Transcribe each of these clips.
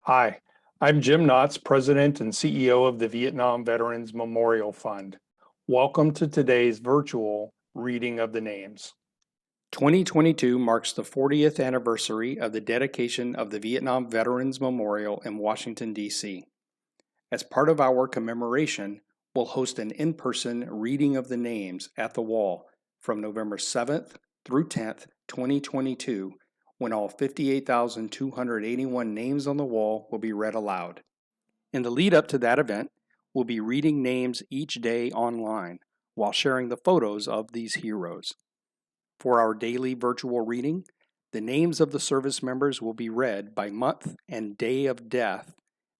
Hi, I'm Jim Knotts, President and CEO of the Vietnam Veterans Memorial Fund. Welcome to today's virtual reading of the names. 2022 marks the 40th anniversary of the dedication of the Vietnam Veterans Memorial in Washington, D.C. As part of our commemoration, we'll host an in-person reading of the names at the wall from November 7th through 10th, 2022, when all 58,281 names on the wall will be read aloud. In the lead up to that event, we'll be reading names each day online while sharing the photos of these heroes. For our daily virtual reading, the names of the service members will be read by month and day of death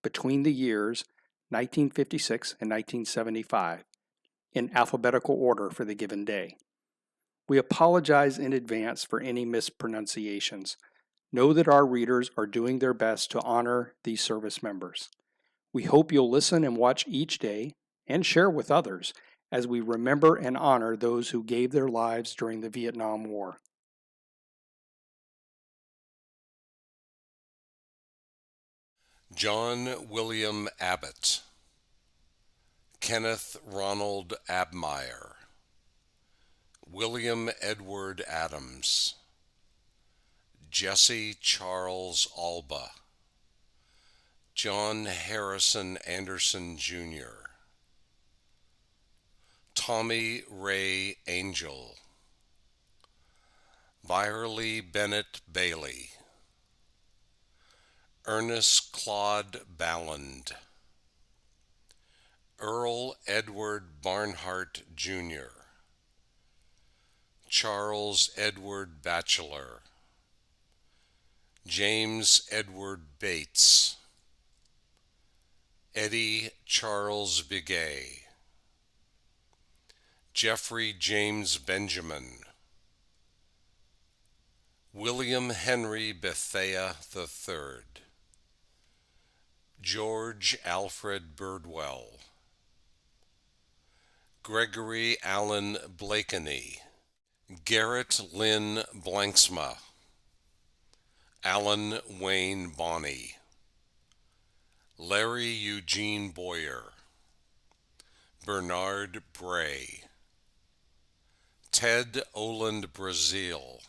between the years 1956 and 1975 in alphabetical order for the given day. We apologize in advance for any mispronunciations. Know that our readers are doing their best to honor these service members. We hope you'll listen and watch each day and share with others as we remember and honor those who gave their lives during the Vietnam War. John William Abbott, Kenneth Ronald Abmeyer, William Edward Adams, Jesse Charles Alba, John Harrison Anderson Jr., Tommy Ray Angel, Byerly Bennett Bailey, Ernest Claude Balland, Earl Edward Barnhart Jr., Charles Edward Batchelor, James Edward Bates, Eddie Charles Begay, Jeffrey James Benjamin, William Henry Bethea III, George Alfred Birdwell, Gregory Allen Blakeney, Garrett Lynn Blanksma, Alan Wayne Bonney, Larry Eugene Boyer, Bernard Bray, Ted Oland Brazil,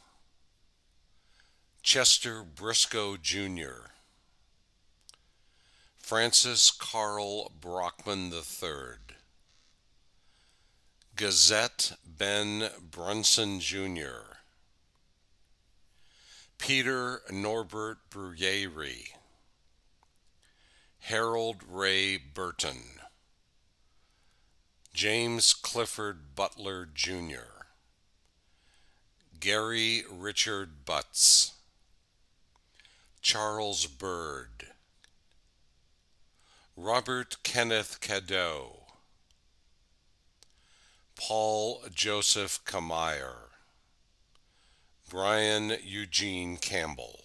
Chester Briscoe Jr., Francis Carl Brockman III, Gazette Ben Brunson Jr., Peter Norbert Bruyere, Harold Ray Burton, James Clifford Butler Jr., Gary Richard Butts, Charles Bird, Robert Kenneth Cadeau, Paul Joseph Kamier, Brian Eugene Campbell,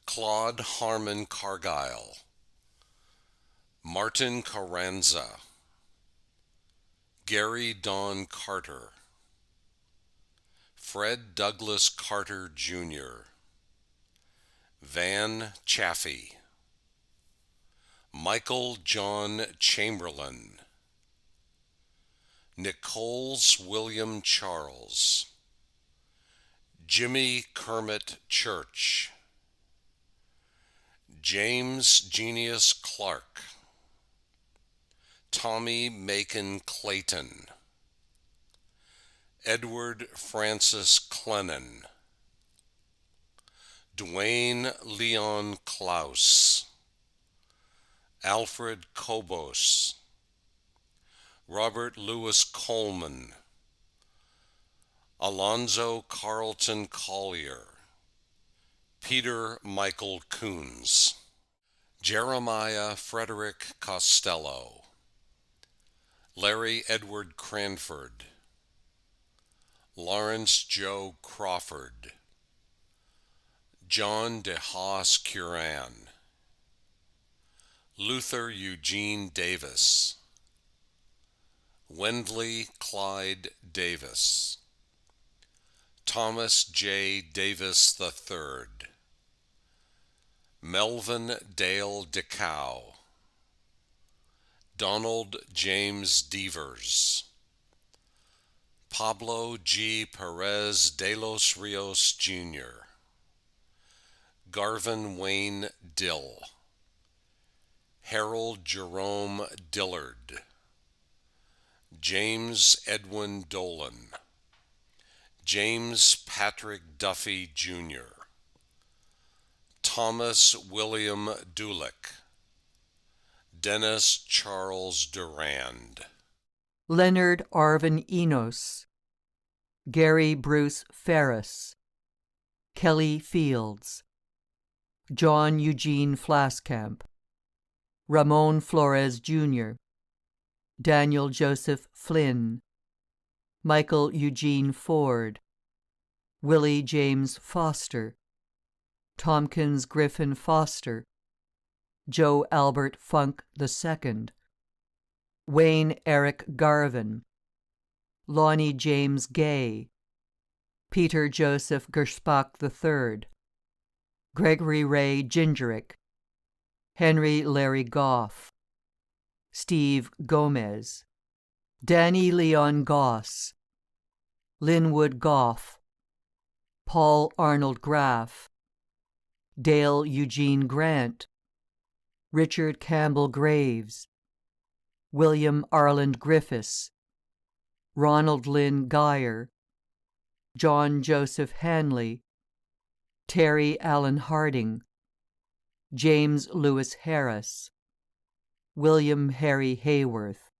Claude Harmon Cargyle, Martin Carranza, Gary Don Carter, Fred Douglas Carter Jr., Van Chaffee, Michael John Chamberlain, Nichols William Charles, Jimmy Kermit Church, James Genius Clark, Tommy Macon Clayton, Edward Francis Clennon, Dwayne Leon Klaus, Alfred Kobos, Robert Louis Coleman, Alonzo Carlton Collier, Peter Michael Coons, Jeremiah Frederick Costello, Larry Edward Cranford, Lawrence Joe Crawford, John DeHaas Curran, Luther Eugene Davis, Wendley Clyde Davis, Thomas J. Davis III, Melvin Dale DeCow, Donald James Devers, Pablo G. Perez de los Rios Jr., Garvin Wayne Dill, Harold Jerome Dillard, James Edwin Dolan, James Patrick Duffy Jr., Thomas William Dulick, Dennis Charles Durand, Leonard Arvin Enos, Gary Bruce Ferris, Kelly Fields, John Eugene Flaskamp, Ramon Flores Jr., Daniel Joseph Flynn, Michael Eugene Ford, Willie James Foster, Tompkins Griffin Foster, Joe Albert Funk II, Wayne Eric Garvin, Lonnie James Gay, Peter Joseph Gerspach III, Gregory Ray Gingerick, Henry Larry Goff, Steve Gomez, Danny Leon Goss, Linwood Goff, Paul Arnold Graff, Dale Eugene Grant, Richard Campbell Graves, William Arland Griffiths, Ronald Lynn Geyer, John Joseph Hanley, Terry Allen Harding, James Lewis Harris, William Harry Hayworth,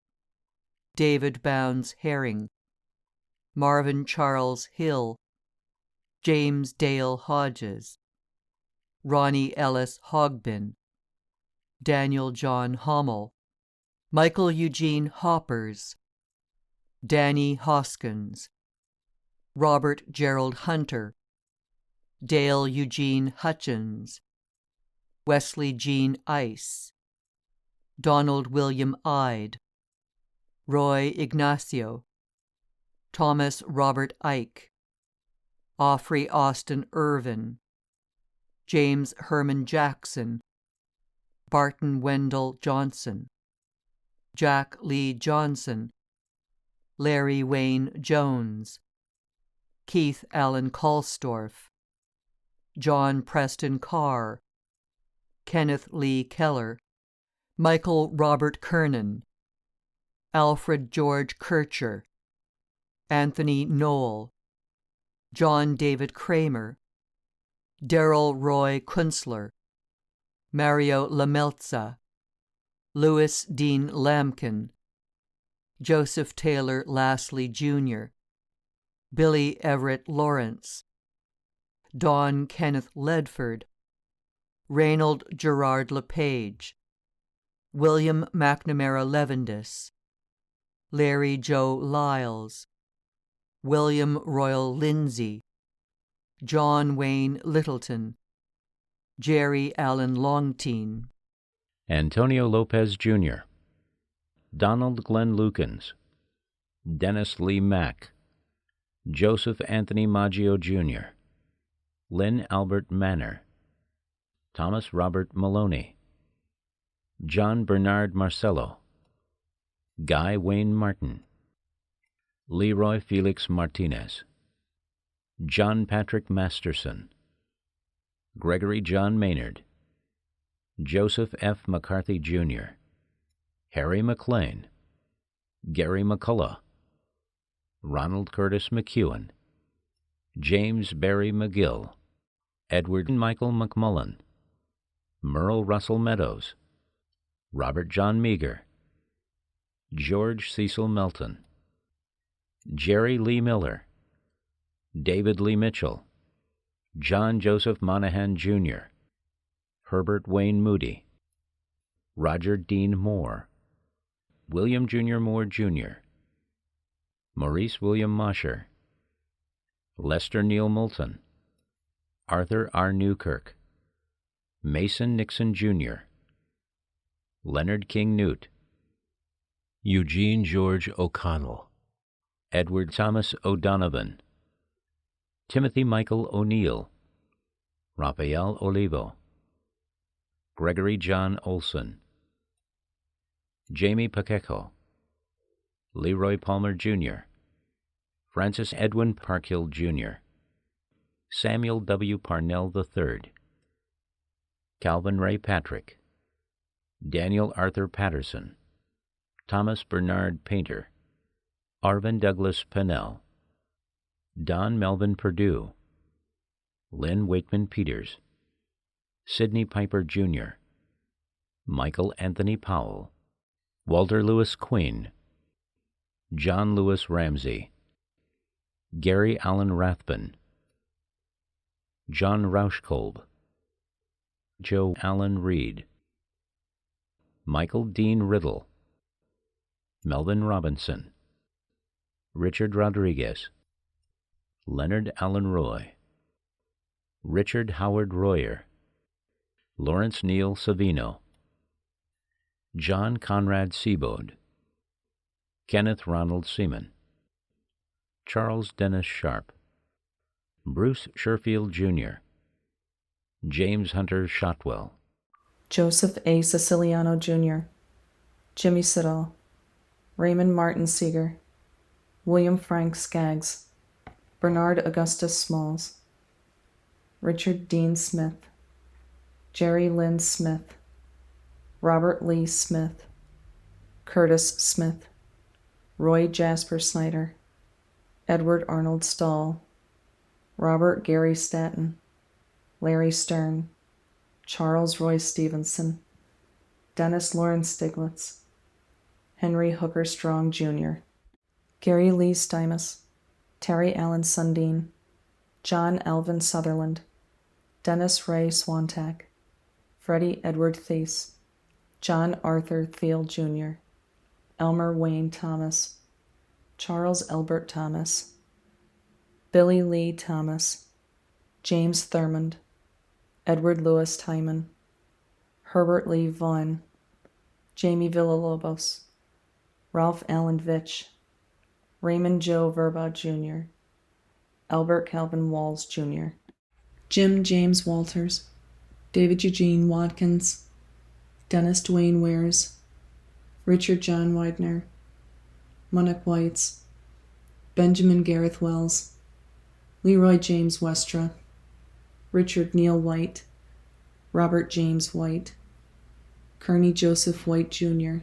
David Bounds Herring, Marvin Charles Hill, James Dale Hodges, Ronnie Ellis Hogbin, Daniel John Hommel, Michael Eugene Hoppers, Danny Hoskins, Robert Gerald Hunter, Dale Eugene Hutchins, Wesley Jean Ice, Donald William Ide, Roy Ignacio, Thomas Robert Ike, Offrey Austin Irvin, James Herman Jackson, Barton Wendell Johnson, Jack Lee Johnson, Larry Wayne Jones, Keith Allen Kalstorff, John Preston Carr, Kenneth Lee Keller, Michael Robert Kernan, Alfred George Kircher, Anthony Knoll, John David Kramer, Darrell Roy Kunstler, Mario Lamelza, Louis Dean Lampkin, Joseph Taylor Lasley Jr., Billy Everett Lawrence, Don Kenneth Ledford, Reynold Gerard LePage, William McNamara Levendus, Larry Joe Lyles, William Royal Lindsay, John Wayne Littleton, Jerry Allen Longteen, Antonio Lopez Jr., Donald Glenn Lukens, Dennis Lee Mack, Joseph Anthony Maggio Jr., Lynn Albert Manor, Thomas Robert Maloney, John Bernard Marcello, Guy Wayne Martin, Leroy Felix Martinez, John Patrick Masterson, Gregory John Maynard, Joseph F. McCarthy Jr., Harry McLean, Gary McCullough, Ronald Curtis McEwen, James Barry McGill, Edward Michael McMullen, Merle Russell Meadows, Robert John Meager, George Cecil Melton, Jerry Lee Miller, David Lee Mitchell, John Joseph Monahan Jr., Herbert Wayne Moody, Roger Dean Moore, William Junior Moore Jr., Maurice William Mosher, Lester Neil Moulton, Arthur R. Newkirk, Mason Nixon Jr., Leonard King Newt, Eugene George O'Connell, Edward Thomas O'Donovan, Timothy Michael O'Neill, Rafael Olivo, Gregory John Olson, Jamie Pacheco, Leroy Palmer Jr., Francis Edwin Parkhill Jr., Samuel W. Parnell III, Calvin Ray Patrick, Daniel Arthur Patterson, Thomas Bernard Painter, Arvin Douglas Pennell, Don Melvin Perdue, Lynn Wakeman Peters, Sidney Piper Jr., Michael Anthony Powell, Walter Lewis Quinn, John Lewis Ramsey, Gary Allen Rathbun, John Rauschkolb, Joe Allen Reed, Michael Dean Riddle, Melvin Robinson, Richard Rodriguez, Leonard Allen Roy, Richard Howard Royer, Lawrence Neal Savino, John Conrad Seabode, Kenneth Ronald Seaman, Charles Dennis Sharp, Bruce Sherfield Jr., James Hunter Shotwell, Joseph A. Siciliano Jr., Jimmy Siddall, Raymond Martin Seeger, William Frank Skaggs, Bernard Augustus Smalls, Richard Dean Smith, Jerry Lynn Smith, Robert Lee Smith, Curtis Smith, Roy Jasper Snyder, Edward Arnold Stahl, Robert Gary Staton, Larry Stern, Charles Roy Stevenson, Dennis Lawrence Stiglitz, Henry Hooker Strong Jr., Gary Lee Stymus, Terry Allen Sundin, John Alvin Sutherland, Dennis Ray Swantack, Freddie Edward Thies, John Arthur Thiel Jr., Elmer Wayne Thomas, Charles Elbert Thomas, Billy Lee Thomas, James Thurmond, Edward Lewis Hyman, Herbert Lee Vaughn, Jamie Villalobos, Ralph Allen Vitch, Raymond Joe Verba Jr., Albert Calvin Walls Jr., Jim James Walters, David Eugene Watkins, Dennis Dwayne Wares, Richard John Widener, Munich Whites, Benjamin Gareth Wells, Leroy James Westra, Richard Neal White, Robert James White, Kearney Joseph White Jr.,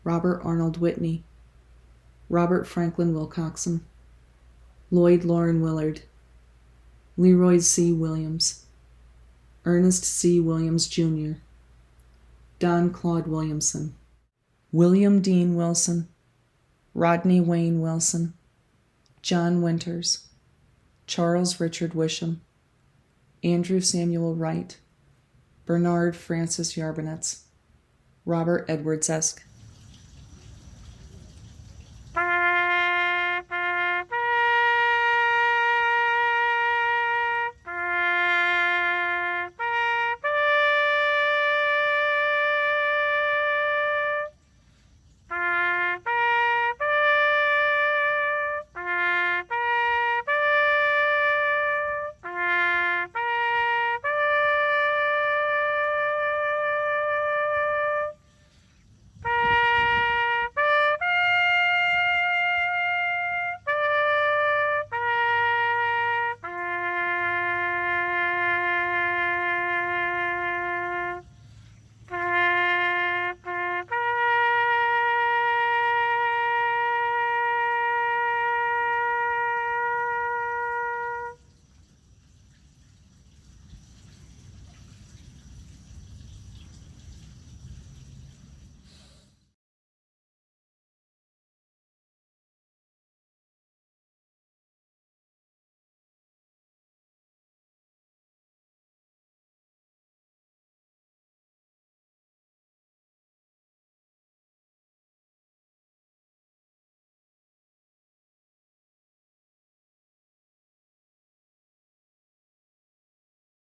Robert Arnold Whitney, Robert Franklin Wilcoxon, Lloyd Lauren Willard, Leroy C. Williams, Ernest C. Williams Jr., Don Claude Williamson, William Dean Wilson, Rodney Wayne Wilson, John Winters, Charles Richard Wisham, Andrew Samuel Wright, Bernard Francis Yarbonetz, Robert Edward Zesk,